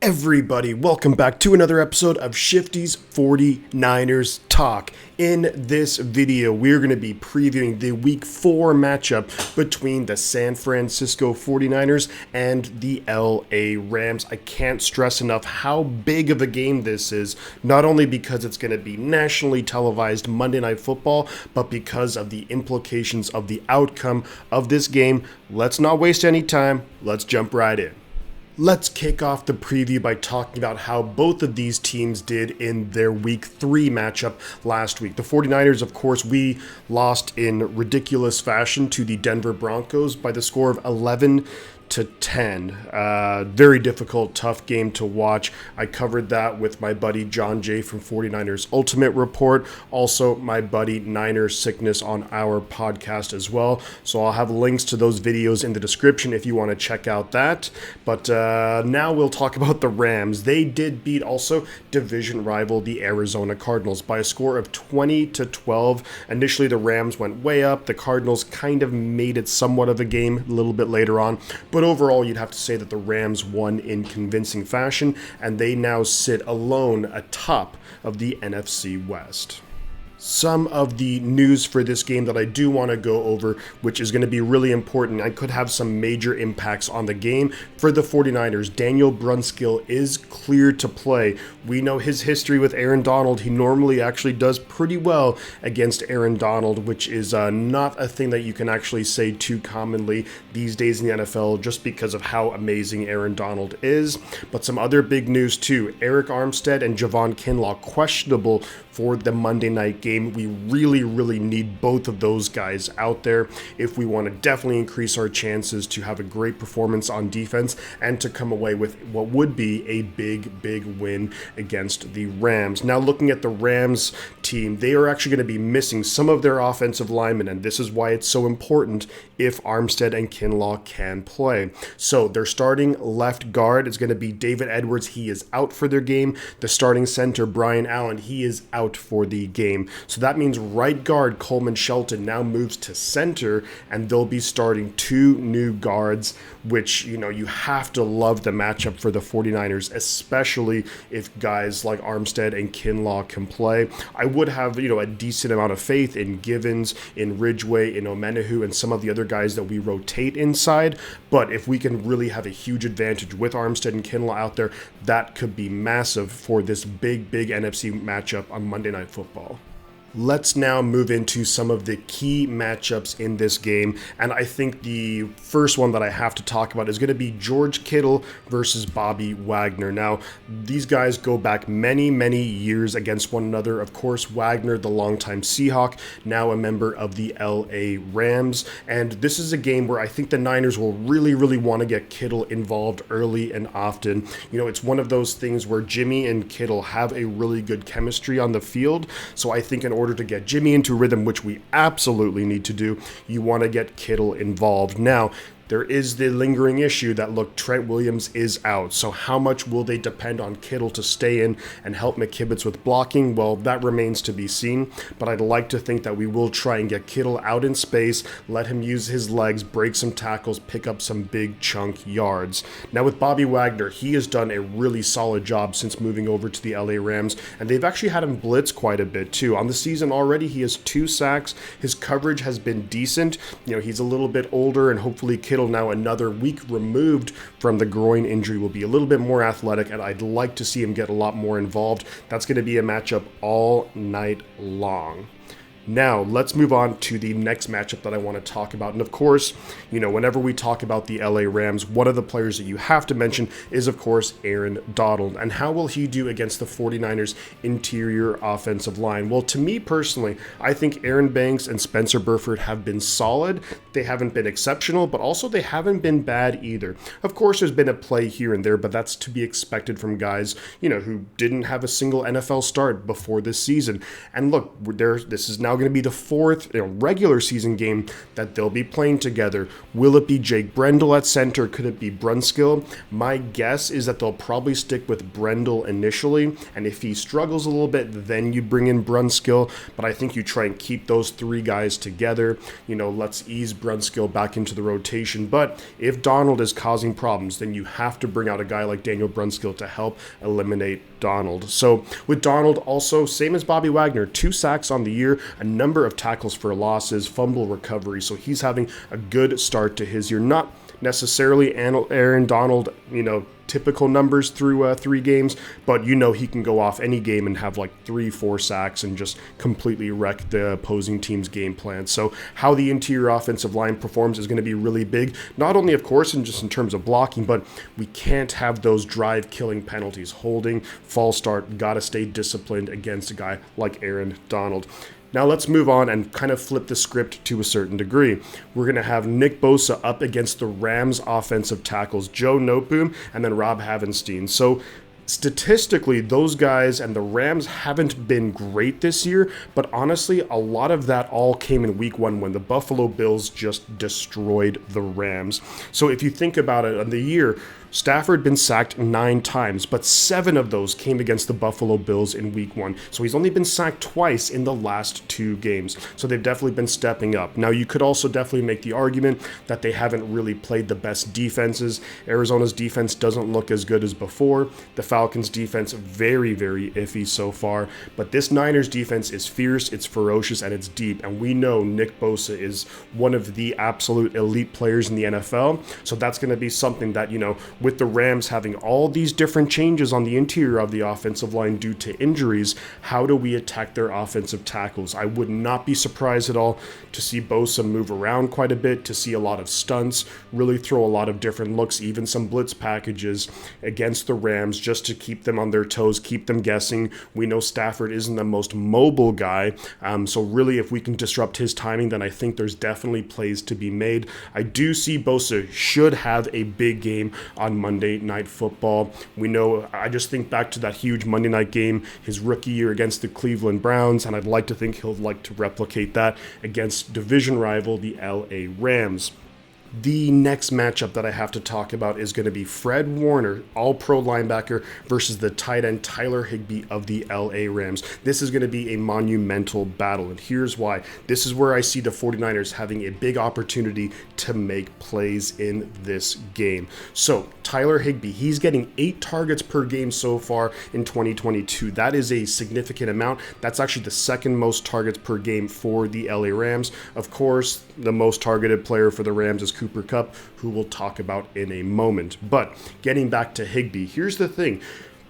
Everybody, welcome back to another episode of Shifty's 49ers Talk. In this video, we're going to be previewing the Week 4 matchup between the San Francisco 49ers and the LA Rams. I can't stress enough how big of a game this is, not only because it's going to be nationally televised Monday Night Football, but because of the implications of the outcome of this game. Let's not waste any time. Let's jump right in. Let's kick off the preview by talking about how both of these teams did in their Week 3 matchup last week. The 49ers, of course, we lost in ridiculous fashion to the Denver Broncos by the score of 11-10. Very difficult, tough game to watch. I covered that with my buddy John Jay from 49ers Ultimate Report. Also, my buddy Niners Sickness on our podcast as well. So I'll have links to those videos in the description if you want to check out that. But now we'll talk about the Rams. They did beat also division rival the Arizona Cardinals by a score of 20-12. Initially, the Rams went way up. The Cardinals kind of made it somewhat of a game a little bit later on. But overall, you'd have to say that the Rams won in convincing fashion, and they now sit alone atop of the NFC West. Some of the news for this game that I do want to go over, which is going to be really important, I could have some major impacts on the game for the 49ers. Daniel Brunskill is cleared to play. We know his history with Aaron Donald. He normally actually does pretty well against Aaron Donald, which is not a thing that you can actually say too commonly these days in the NFL, just because of how amazing Aaron Donald is. But some other big news too. Eric Armstead and Javon Kinlaw questionable for the Monday night game. We really need both of those guys out there if we want to definitely increase our chances to have a great performance on defense and to come away with what would be a big win against the Rams. Now, looking at the Rams team, they are actually going to be missing some of their offensive linemen, and this is why it's so important if Armstead and Kinlaw can play. So their starting left guard is going to be David Edwards. He is out for their game. The starting center, Brian Allen, he is out for the game. So that means right guard Coleman Shelton now moves to center, and they'll be starting two new guards, which, you have to love the matchup for the 49ers, especially if guys like Armstead and Kinlaw can play. I would have, a decent amount of faith in Givens, in Ridgeway, in Omenahu, and some of the other guys that we rotate inside. But if we can really have a huge advantage with Armstead and Kinlaw out there, that could be massive for this big NFC matchup on Monday Night Football. Let's now move into some of the key matchups in this game, and I think the first one that I have to talk about is going to be George Kittle versus Bobby Wagner. Now, these guys go back many years against one another. Of course, Wagner, the longtime Seahawk, now a member of the LA Rams, and this is a game where I think the Niners will really want to get Kittle involved early and often. It's one of those things where Jimmy and Kittle have a really good chemistry on the field, so I think in order to get Jimmy into rhythm, which we absolutely need to do, you want to get Kittle involved. Now, there is the lingering issue that, look, Trent Williams is out. So how much will they depend on Kittle to stay in and help McKivitz with blocking? Well, that remains to be seen. But I'd like to think that we will try and get Kittle out in space, let him use his legs, break some tackles, pick up some big chunk yards. Now with Bobby Wagner, he has done a really solid job since moving over to the LA Rams. And they've actually had him blitz quite a bit too. On the season already, he has 2 sacks. His coverage has been decent. He's a little bit older, and hopefully Kittle, now another week removed from the groin injury, will be a little bit more athletic, and I'd like to see him get a lot more involved. That's going to be a matchup all night long. Now, let's move on to the next matchup that I want to talk about. And of course, whenever we talk about the LA Rams, one of the players that you have to mention is, of course, Aaron Donald. And how will he do against the 49ers interior offensive line? Well, to me personally, I think Aaron Banks and Spencer Burford have been solid. They haven't been exceptional, but also they haven't been bad either. Of course, there's been a play here and there, but that's to be expected from guys, who didn't have a single NFL start before this season. And look, this is now going to be the fourth regular season game that they'll be playing together. Will it be Jake Brendel at center? Could it be Brunskill? My guess is that they'll probably stick with Brendel initially, and if he struggles a little bit, then you bring in Brunskill. But I think you try and keep those three guys together. Let's ease Brunskill back into the rotation. But if Donald is causing problems, then you have to bring out a guy like Daniel Brunskill to help eliminate Donald. So with Donald, also same as Bobby Wagner, 2 sacks on the year, a number of tackles for losses, fumble recovery. So he's having a good start to his year. Not necessarily Aaron Donald, typical numbers through 3 games, but he can go off any game and have like 3-4 sacks and just completely wreck the opposing team's game plan. So how the interior offensive line performs is going to be really big, not only of course in terms of blocking, but we can't have those drive killing penalties. Holding, false start, gotta stay disciplined against a guy like Aaron Donald. Now let's move on and kind of flip the script to a certain degree. We're going to have Nick Bosa up against the Rams offensive tackles, Joe Noteboom and then Rob Havenstein. So statistically, those guys and the Rams haven't been great this year, but honestly, a lot of that all came in week 1 when the Buffalo Bills just destroyed the Rams. So if you think about it, on the year, Stafford been sacked 9 times, but 7 of those came against the Buffalo Bills in week 1. So he's only been sacked twice in the last 2 games. So they've definitely been stepping up. Now, you could also definitely make the argument that they haven't really played the best defenses. Arizona's defense doesn't look as good as before. The Falcons' defense, very, very iffy so far. But this Niners defense is fierce, it's ferocious, and it's deep. And we know Nick Bosa is one of the absolute elite players in the NFL. So that's going to be something that, with the Rams having all these different changes on the interior of the offensive line due to injuries, how do we attack their offensive tackles? I would not be surprised at all to see Bosa move around quite a bit, to see a lot of stunts, really throw a lot of different looks, even some blitz packages against the Rams just to keep them on their toes, keep them guessing. We know Stafford isn't the most mobile guy, so really if we can disrupt his timing, then I think there's definitely plays to be made. I do see Bosa should have a big game on Monday Night Football. We know, I just think back to that huge Monday night game, his rookie year against the Cleveland Browns, and I'd like to think he'll like to replicate that against division rival, the LA Rams. The next matchup that I have to talk about is going to be Fred Warner, all-pro linebacker, versus the tight end Tyler Higbee of the LA Rams. This is going to be a monumental battle, and here's why. This is where I see the 49ers having a big opportunity to make plays in this game. So, Tyler Higbee, he's getting 8 targets per game so far in 2022. That is a significant amount. That's actually the second most targets per game for the LA Rams. Of course, the most targeted player for the Rams is Cooper Kupp, who we'll talk about in a moment. But getting back to Higbee, here's the thing.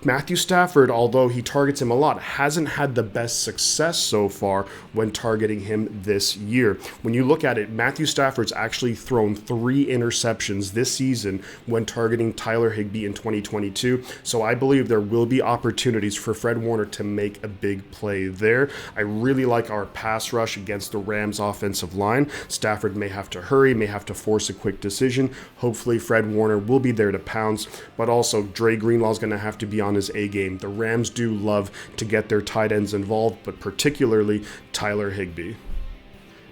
Matthew Stafford, although he targets him a lot, hasn't had the best success so far when targeting him this year. When you look at it, Matthew Stafford's actually thrown 3 interceptions this season when targeting Tyler Higbee in 2022. So I believe there will be opportunities for Fred Warner to make a big play there. I really like our pass rush against the Rams offensive line. Stafford may have to hurry, may have to force a quick decision. Hopefully Fred Warner will be there to pounce, but also Dre Greenlaw's going to have to be on his A game. The Rams do love to get their tight ends involved, but particularly Tyler Higbee.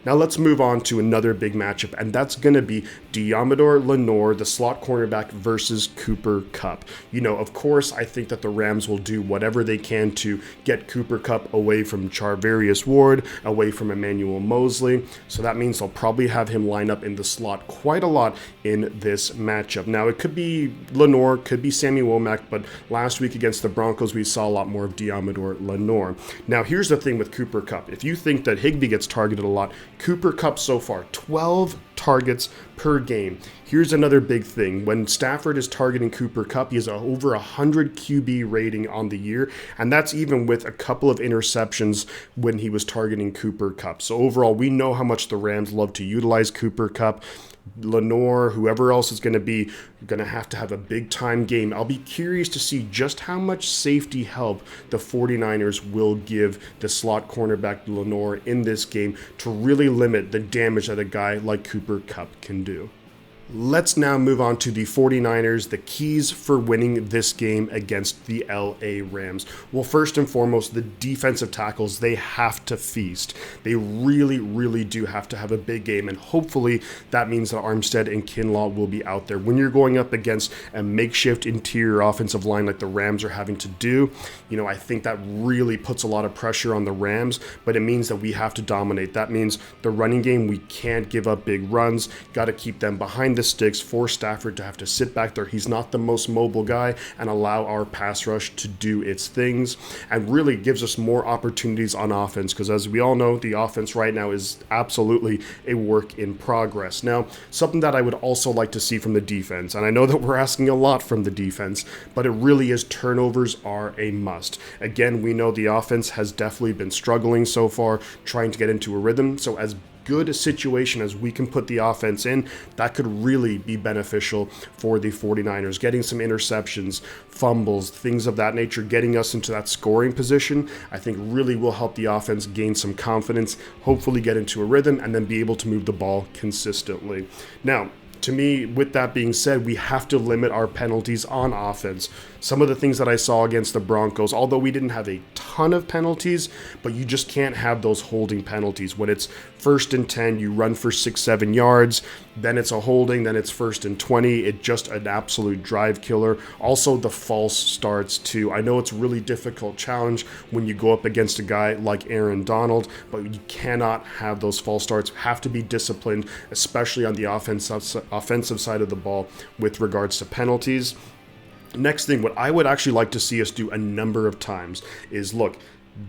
Now let's move on to another big matchup, and that's going to be Deommodore Lenoir, the slot cornerback, versus Cooper Kupp. Of course, I think that the Rams will do whatever they can to get Cooper Kupp away from Charvarius Ward, away from Emmanuel Mosley. So that means they'll probably have him line up in the slot quite a lot in this matchup. Now, it could be Lenoir, could be Sammy Womack, but last week against the Broncos, we saw a lot more of Deommodore Lenoir. Now, here's the thing with Cooper Kupp. If you think that Higbee gets targeted a lot, Cooper Kupp so far, 12 targets per game. Here's another big thing. When Stafford is targeting Cooper Kupp, he has over 100 QB rating on the year, and that's even with a couple of interceptions when he was targeting Cooper Kupp. So overall, we know how much the Rams love to utilize Cooper Kupp. Lenoir, whoever else is going to have a big time game. I'll be curious to see just how much safety help the 49ers will give the slot cornerback Lenoir in this game to really limit the damage that a guy like Cooper Kupp can do. Let's now move on to the 49ers, the keys for winning this game against the LA Rams. Well, first and foremost, the defensive tackles, they have to feast. They really, really do have to have a big game, and hopefully that means that Armstead and Kinlaw will be out there. When you're going up against a makeshift interior offensive line like the Rams are having to do, I think that really puts a lot of pressure on the Rams, but it means that we have to dominate. That means the running game, we can't give up big runs, got to keep them behind the sticks, for Stafford to have to sit back there. He's not the most mobile guy, and allow our pass rush to do its things, and really gives us more opportunities on offense, because as we all know, the offense right now is absolutely a work in progress. Now, something that I would also like to see from the defense, and I know that we're asking a lot from the defense, but it really is turnovers are a must. Again, we know the offense has definitely been struggling so far, trying to get into a rhythm, so as good a situation as we can put the offense in, that could really be beneficial for the 49ers. Getting some interceptions, fumbles, things of that nature, getting us into that scoring position, I think really will help the offense gain some confidence, hopefully get into a rhythm, and then be able to move the ball consistently. Now, to me, with that being said, we have to limit our penalties on offense. Some of the things that I saw against the Broncos, although we didn't have a ton of penalties, but you just can't have those holding penalties. When it's 1st and 10, you run for 6-7 yards, then it's a holding, then it's 1st and 20. It's just an absolute drive killer. Also, the false starts too. I know it's a really difficult challenge when you go up against a guy like Aaron Donald, but you cannot have those false starts. Have to be disciplined, especially on the offensive side of the ball with regards to penalties. Next thing, what I would actually like to see us do a number of times is, look,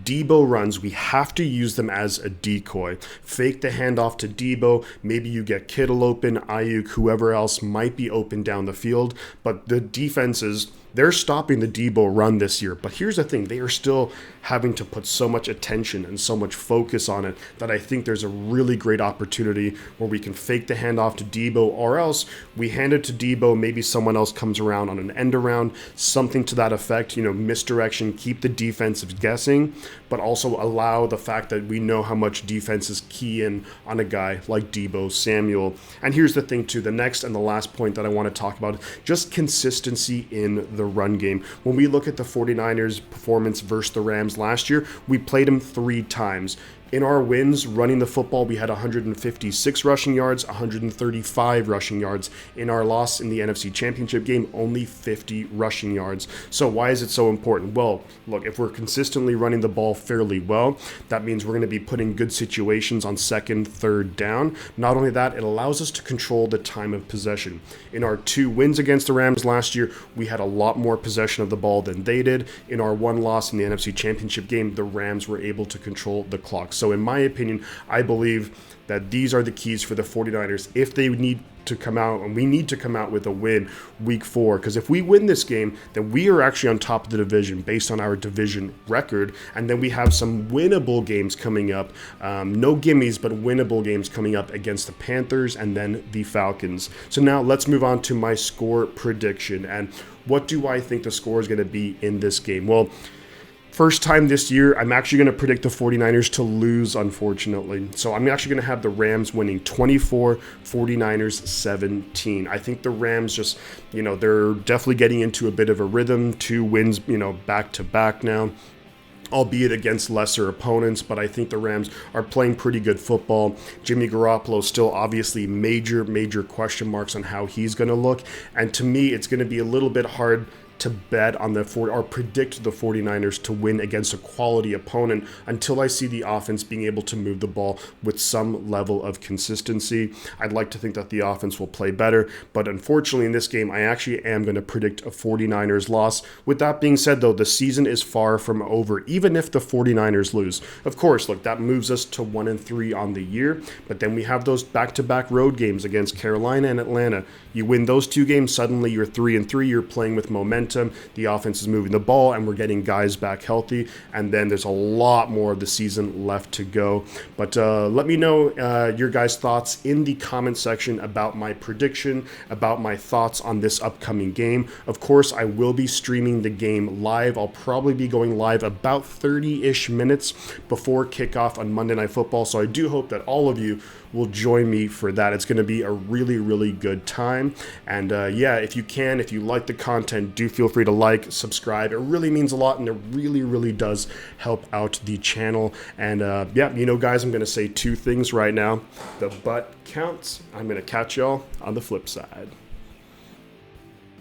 Debo runs, we have to use them as a decoy. Fake the handoff to Debo. Maybe you get Kittle open, Ayuk, whoever else might be open down the field. But the defenses, they're stopping the Debo run this year. But here's the thing, they are still having to put so much attention and so much focus on it that I think there's a really great opportunity where we can fake the handoff to Debo, or else we hand it to Debo, maybe someone else comes around on an end around, something to that effect, misdirection, keep the defensive guessing, but also allow the fact that we know how much defenses key in on a guy like Debo Samuel. And here's the thing too, the next and the last point that I want to talk about, just consistency in the run game. When we look at the 49ers performance versus the Rams last year, we played them 3 times. In our wins, running the football, we had 156 rushing yards, 135 rushing yards. In our loss in the NFC Championship game, only 50 rushing yards. So why is it so important? Well, look, if we're consistently running the ball fairly well, that means we're going to be putting good situations on 2nd, 3rd down. Not only that, it allows us to control the time of possession. In our 2 wins against the Rams last year, we had a lot more possession of the ball than they did. In our 1 loss in the NFC Championship game, the Rams were able to control the clock. So in my opinion, I believe that these are the keys for the 49ers if they need to come out, and we need to come out with a win week 4, because if we win this game, then we are actually on top of the division based on our division record, and then we have some winnable games coming up, no gimmies, but winnable games coming up against the Panthers and then the Falcons. So now let's move on to my score prediction, and what do I think the score is going to be in this game? Well, first time this year, I'm actually going to predict the 49ers to lose, unfortunately. So I'm actually going to have the Rams winning 24, 49ers 17. I think the Rams just, they're definitely getting into a bit of a rhythm. 2 wins, back to back now, albeit against lesser opponents, but I think the Rams are playing pretty good football. Jimmy Garoppolo still obviously major question marks on how he's going to look. And to me, it's going to be a little bit hard to bet on or predict the 49ers to win against a quality opponent until I see the offense being able to move the ball with some level of consistency. I'd like to think that the offense will play better, but unfortunately in this game, I actually am going to predict a 49ers loss. With that being said, though, the season is far from over, even if the 49ers lose. Of course, look, that moves us to 1-3 on the year, but then we have those back-to-back road games against Carolina and Atlanta. You win those 2 games, suddenly you're 3-3, you're playing with momentum. momentum, the offense is moving the ball, and we're getting guys back healthy. And then there's a lot more of the season left to go. But let me know your guys' thoughts in the comment section about my prediction, about my thoughts on this upcoming game. Of course, I will be streaming the game live. I'll probably be going live about 30-ish minutes before kickoff on Monday Night Football. So I do hope that all of you will join me for that. It's going to be a really, really good time. And yeah, if you like the content, do feel free to like, subscribe. It really means a lot, and it really, really does help out the channel. And yeah, guys, I'm going to say two things right now. The butt counts. I'm going to catch y'all on the flip side.